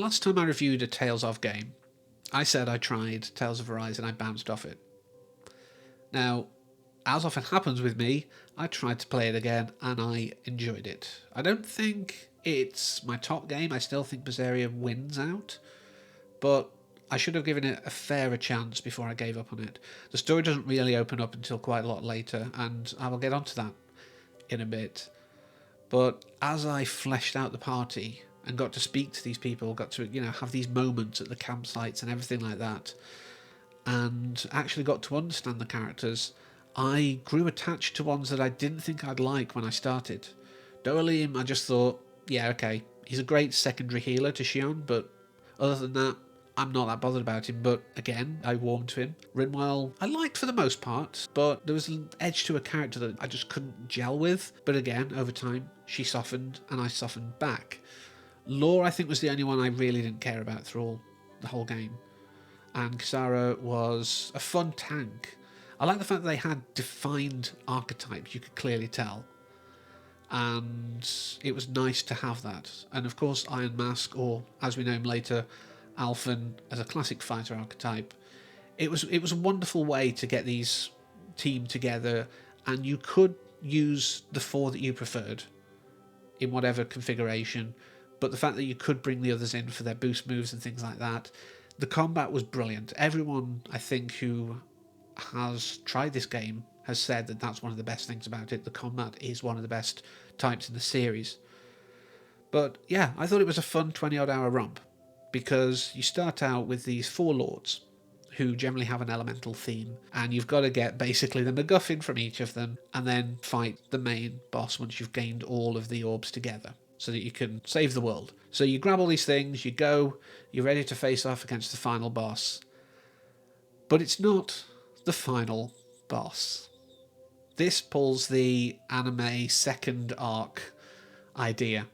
last time I reviewed a Tales of game, I said I tried Tales of Arise and I bounced off it. Now, as often happens with me, I tried to play it again and I enjoyed it. I don't think it's my top game. I still think Berseria wins out, but I should have given it a fairer chance before I gave up on it. The story doesn't really open up until quite a lot later, and I will get onto that in a bit. But as I fleshed out the party and got to speak to these people, got to have these moments at the campsites and everything like that, and actually got to understand the characters, I grew attached to ones that I didn't think I'd like when I started. Doalim, I just thought, yeah, okay, he's a great secondary healer to Shion, but other than that, I'm not that bothered about him. But again, I warmed to him. Rinwell, I liked for the most part, but there was an edge to a character that I just couldn't gel with. But again, over time, she softened and I softened back. Lore, I think, was the only one I really didn't care about through the whole game. And Kisara was a fun tank. I like the fact that they had defined archetypes, you could clearly tell. And it was nice to have that. And of course, Iron Mask, or as we know him later, Alphen, as a classic fighter archetype. It was a wonderful way to get these team together, and you could use the 4 that you preferred in whatever configuration, but the fact that you could bring the others in for their boost moves and things like that. The combat was brilliant. Everyone, I think, who has tried this game has said that that's one of the best things about it. The combat is one of the best types in the series. But yeah, I thought it was a fun 20-odd hour romp, because you start out with these 4 lords who generally have an elemental theme, and you've got to get basically the MacGuffin from each of them and then fight the main boss once you've gained all of the orbs together so that you can save the world. So you grab all these things, you go, you're ready to face off against the final boss. But it's not the final boss. This pulls the anime second arc idea,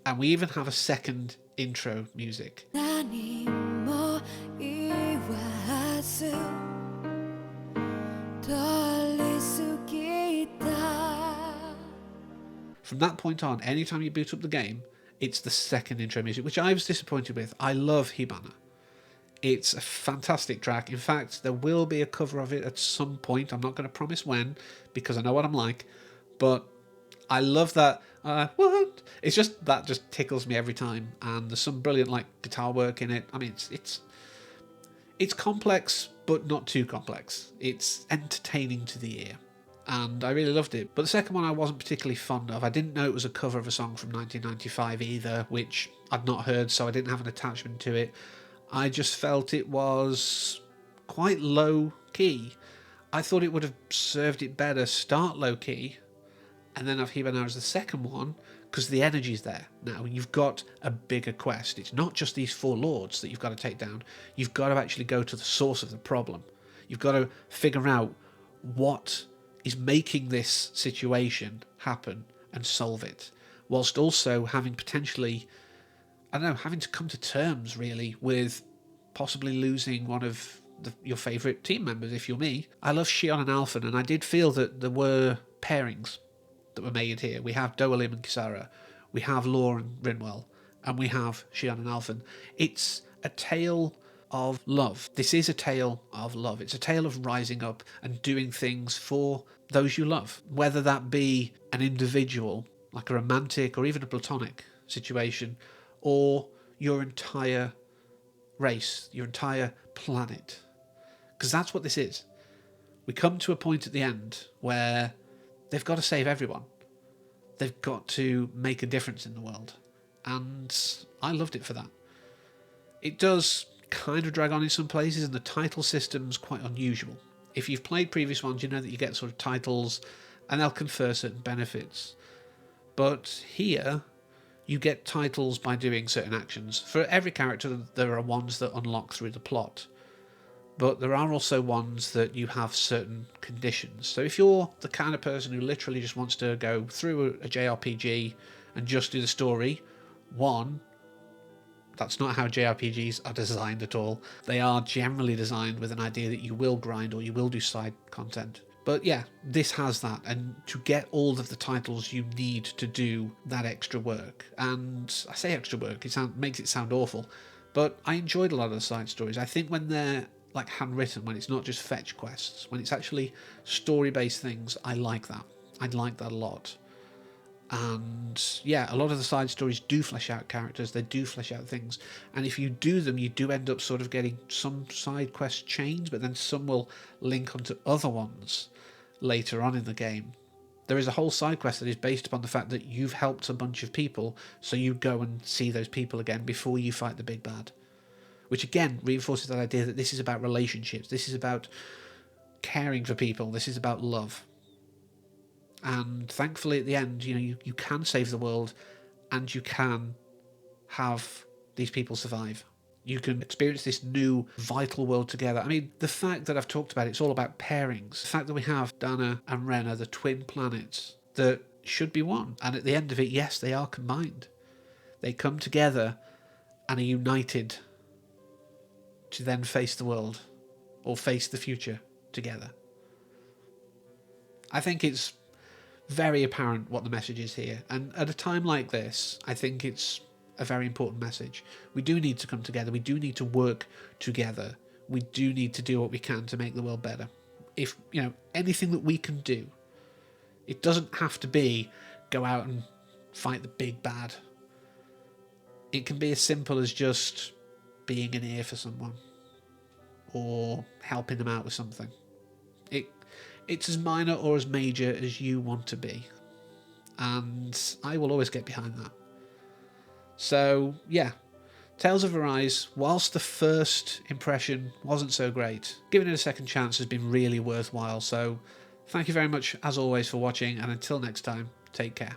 and we even have a second intro music. From that point on, anytime you boot up the game, it's the second intro music, which I was disappointed with. I love Hibana. It's a fantastic track. In fact, there will be a cover of it at some point. I'm not going to promise when, because I know what I'm like, but I love that. What? It's just, that just tickles me every time, and there's some brilliant guitar work in it. I mean, it's complex, but not too complex. It's entertaining to the ear, and I really loved it. But the second one I wasn't particularly fond of. I didn't know it was a cover of a song from 1995 either, which I'd not heard, so I didn't have an attachment to it. I just felt it was quite low key. I thought it would have served it better start low key and then have Hibana as the second one, because the energy's there. Now you've got a bigger quest. It's not just these 4 lords that you've got to take down. You've got to actually go to the source of the problem. You've got to figure out what is making this situation happen and solve it, whilst also having potentially, having to come to terms really with possibly losing one of your favourite team members. If you're me, I love Shion and Alphen, and I did feel that there were pairings that were made here. We have Doalim and Kisara, we have Lore and Rinwell, and we have Shion and Alphen. It's a tale of love. This is a tale of love. It's a tale of rising up and doing things for those you love, whether that be an individual, like a romantic or even a platonic situation, or your entire race, your entire planet. Because that's what this is. We come to a point at the end where they've got to save everyone. They've got to make a difference in the world. And I loved it for that. It does kind of drag on in some places, and the title system's quite unusual. If you've played previous ones, you know that you get sort of titles and they'll confer certain benefits. But here, you get titles by doing certain actions. For every character, there are ones that unlock through the plot. But there are also ones that you have certain conditions. So if you're the kind of person who literally just wants to go through a JRPG and just do the story, one, that's not how JRPGs are designed at all. They are generally designed with an idea that you will grind or you will do side content. But yeah, this has that, and to get all of the titles you need to do that extra work. And I say extra work, makes it sound awful, but I enjoyed a lot of the side stories. I think when they're like handwritten, when it's not just fetch quests, when it's actually story-based things, I like that. I like that a lot. And yeah, a lot of the side stories do flesh out characters, they do flesh out things, and if you do them, you do end up sort of getting some side quest chains, but then some will link onto other ones later on in the game. There is a whole side quest that is based upon the fact that you've helped a bunch of people, so you go and see those people again before you fight the big bad, which again reinforces that idea that this is about relationships, this is about caring for people, this is about love. And thankfully at the end, you can save the world, and you can have these people survive. You can experience this new vital world together. I mean, the fact that I've talked about it's all about pairings. The fact that we have Dana and Rena, the twin planets that should be one. And at the end of it, yes, they are combined. They come together and are united to then face the world, or face the future together. I think it's very apparent what the message is here, and at a time like this, I think it's a very important message. We do need to come together, we do need to work together, we do need to do what we can to make the world better. If anything that we can do, it doesn't have to be go out and fight the big bad. It can be as simple as just being an ear for someone, or helping them out with something. It's as minor or as major as you want to be, and I will always get behind that. So yeah, Tales of Arise, whilst the first impression wasn't so great, giving it a second chance has been really worthwhile. So thank you very much as always for watching, and until next time, take care.